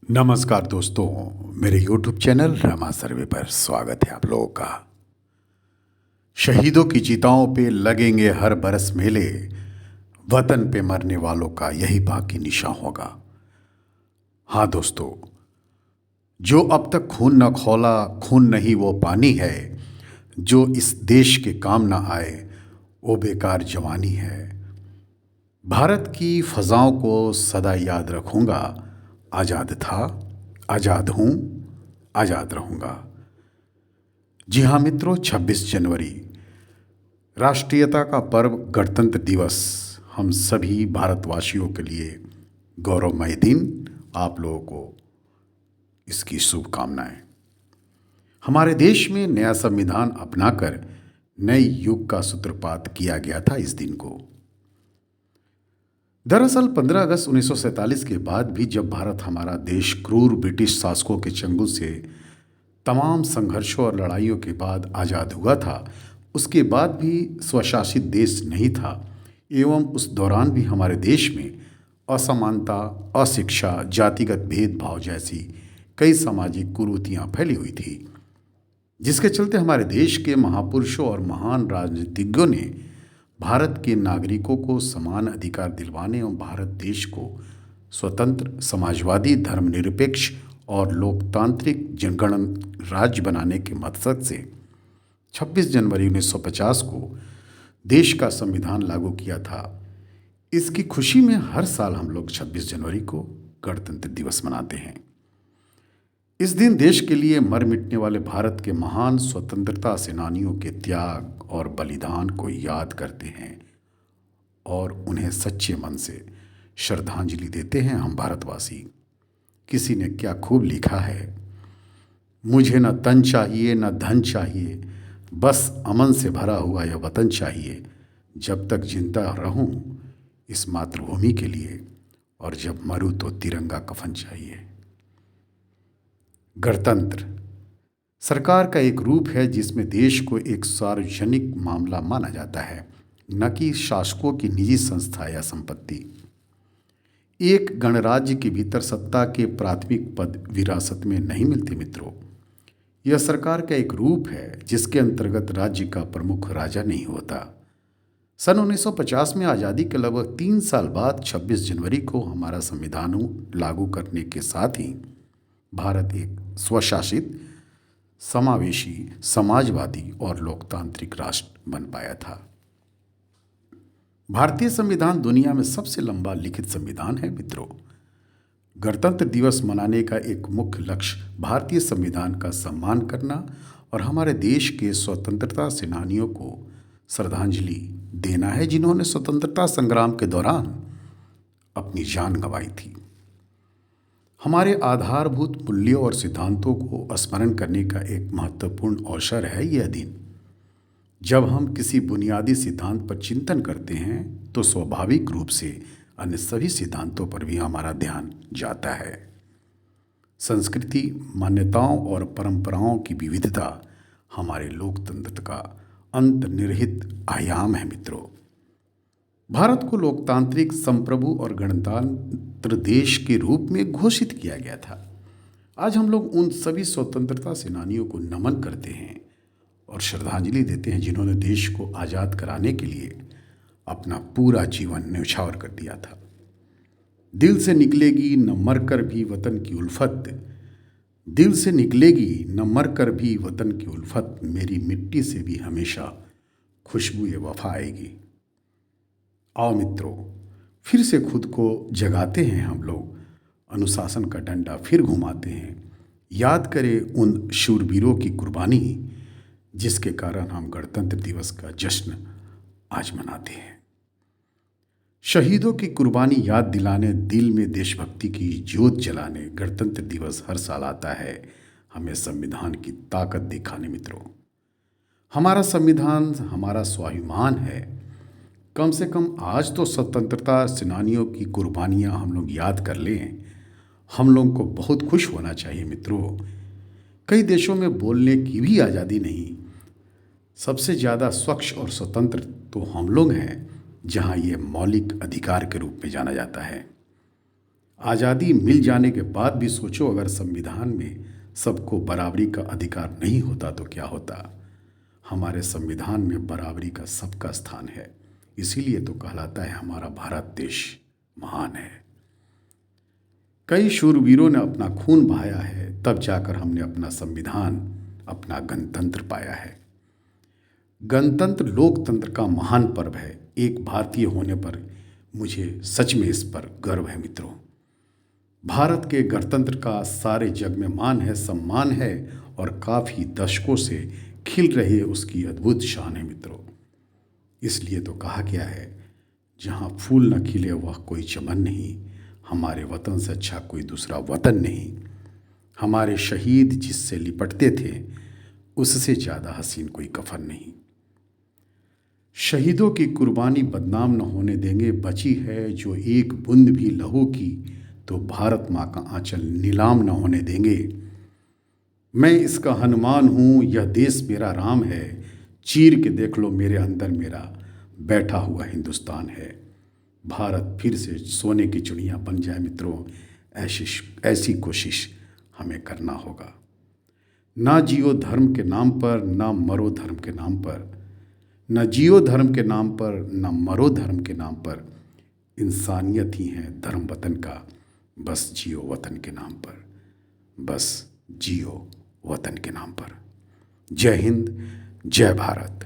नमस्कार दोस्तों, मेरे YouTube चैनल रमा सर्वे पर स्वागत है आप लोगों का। शहीदों की चिताओं पे लगेंगे हर बरस मेले, वतन पे मरने वालों का यही बाकी निशान होगा। हाँ दोस्तों, जो अब तक खून न खौला, खून नहीं वो पानी है, जो इस देश के काम न आए वो बेकार जवानी है। भारत की फजाओं को सदा याद रखूंगा, आज़ाद था, आज़ाद हूँ, आज़ाद रहूँगा। जी हाँ मित्रों, 26 जनवरी राष्ट्रीयता का पर्व गणतंत्र दिवस हम सभी भारतवासियों के लिए गौरवमय दिन। आप लोगों को इसकी शुभकामनाएं। हमारे देश में नया संविधान अपनाकर नए युग का सूत्रपात किया गया था इस दिन को। दरअसल 15 अगस्त 1947 के बाद भी जब भारत हमारा देश क्रूर ब्रिटिश शासकों के चंगुल से तमाम संघर्षों और लड़ाइयों के बाद आज़ाद हुआ था, उसके बाद भी स्वशासित देश नहीं था एवं उस दौरान भी हमारे देश में असमानता, अशिक्षा, जातिगत भेदभाव जैसी कई सामाजिक कुरीतियाँ फैली हुई थी, जिसके चलते हमारे देश के महापुरुषों और महान राजनीतिज्ञों ने भारत के नागरिकों को समान अधिकार दिलवाने एवं भारत देश को स्वतंत्र, समाजवादी, धर्मनिरपेक्ष और लोकतांत्रिक जनगण राज्य बनाने के मकसद से 26 जनवरी 1950 को देश का संविधान लागू किया था। इसकी खुशी में हर साल हम लोग 26 जनवरी को गणतंत्र दिवस मनाते हैं। इस दिन देश के लिए मर मिटने वाले भारत के महान स्वतंत्रता सेनानियों के त्याग और बलिदान को याद करते हैं और उन्हें सच्चे मन से श्रद्धांजलि देते हैं हम भारतवासी। किसी ने क्या खूब लिखा है, मुझे न तन चाहिए न धन चाहिए, बस अमन से भरा हुआ यह वतन चाहिए। जब तक जिंदा रहूं इस मातृभूमि के लिए, और जब मरूं तो तिरंगा कफन चाहिए। गणतंत्र सरकार का एक रूप है जिसमें देश को एक सार्वजनिक मामला माना जाता है, न कि शासकों की निजी संस्था या संपत्ति। एक गणराज्य के भीतर सत्ता के प्राथमिक पद विरासत में नहीं मिलते मित्रों। यह सरकार का एक रूप है जिसके अंतर्गत राज्य का प्रमुख राजा नहीं होता। सन 1950 में आज़ादी के लगभग 3 साल बाद 26 जनवरी को हमारा संविधान लागू करने के साथ ही भारत एक स्वशासित, समावेशी, समाजवादी और लोकतांत्रिक राष्ट्र बन पाया था। भारतीय संविधान दुनिया में सबसे लंबा लिखित संविधान है मित्रों। गणतंत्र दिवस मनाने का एक मुख्य लक्ष्य भारतीय संविधान का सम्मान करना और हमारे देश के स्वतंत्रता सेनानियों को श्रद्धांजलि देना है, जिन्होंने स्वतंत्रता संग्राम के दौरान अपनी जान गंवाई थी। हमारे आधारभूत मूल्यों और सिद्धांतों को स्मरण करने का एक महत्वपूर्ण अवसर है यह दिन। जब हम किसी बुनियादी सिद्धांत पर चिंतन करते हैं तो स्वाभाविक रूप से अन्य सभी सिद्धांतों पर भी हमारा ध्यान जाता है। संस्कृति, मान्यताओं और परंपराओं की विविधता हमारे लोकतंत्र का अंतर्निहित आयाम है मित्रों। भारत को लोकतांत्रिक, संप्रभु और गणतंत्र देश के रूप में घोषित किया गया था। आज हम लोग उन सभी स्वतंत्रता सेनानियों को नमन करते हैं और श्रद्धांजलि देते हैं जिन्होंने देश को आज़ाद कराने के लिए अपना पूरा जीवन न्यौछावर कर दिया था। दिल से निकलेगी न मरकर भी वतन की उल्फत, दिल से निकलेगी न मरकर भी वतन की उल्फत, मेरी मिट्टी से भी हमेशा खुशबू वफा आएगी। आओ मित्रों, फिर से खुद को जगाते हैं हम लोग, अनुशासन का डंडा फिर घुमाते हैं। याद करें उन शूरवीरों की कुर्बानी जिसके कारण हम गणतंत्र दिवस का जश्न आज मनाते हैं। शहीदों की कुर्बानी याद दिलाने, दिल में देशभक्ति की ज्योत जलाने गणतंत्र दिवस हर साल आता है, हमें संविधान की ताकत दिखाने मित्रों। हमारा संविधान हमारा स्वाभिमान है। कम से कम आज तो स्वतंत्रता सेनानियों की कुर्बानियां हम लोग याद कर लें। हम लोगों को बहुत खुश होना चाहिए मित्रों। कई देशों में बोलने की भी आज़ादी नहीं। सबसे ज़्यादा स्वच्छ और स्वतंत्र तो हम लोग हैं, जहां ये मौलिक अधिकार के रूप में जाना जाता है। आज़ादी मिल जाने के बाद भी सोचो, अगर संविधान में सबको बराबरी का अधिकार नहीं होता तो क्या होता। हमारे संविधान में बराबरी का सबका स्थान है, इसीलिए तो कहलाता है हमारा भारत देश महान है। कई शूरवीरों ने अपना खून बहाया है, तब जाकर हमने अपना संविधान, अपना गणतंत्र पाया है। गणतंत्र लोकतंत्र का महान पर्व है। एक भारतीय होने पर मुझे सच में इस पर गर्व है मित्रों। भारत के गणतंत्र का सारे जग में मान है, सम्मान है और काफ़ी दशकों से खिल रही है उसकी अद्भुत शान है मित्रों। इसलिए तो कहा गया है, जहाँ फूल न खिले वह कोई चमन नहीं, हमारे वतन से अच्छा कोई दूसरा वतन नहीं। हमारे शहीद जिससे लिपटते थे उससे ज़्यादा हसीन कोई कफन नहीं। शहीदों की कुर्बानी बदनाम न होने देंगे, बची है जो एक बूंद भी लहू की तो भारत माँ का आंचल नीलाम न होने देंगे। मैं इसका हनुमान हूँ, यह देश मेरा राम है, चीर के देख लो मेरे अंदर मेरा बैठा हुआ हिंदुस्तान है। भारत फिर से सोने की चिड़िया बन जाए मित्रों, ऐसी कोशिश हमें करना होगा। ना जियो धर्म के नाम पर, ना मरो धर्म के नाम पर, न जियो धर्म के नाम पर, न मरो धर्म के नाम पर। इंसानियत ही है धर्म वतन का, बस जियो वतन के नाम पर, बस जियो वतन के नाम पर। जय हिंद, जय भारत।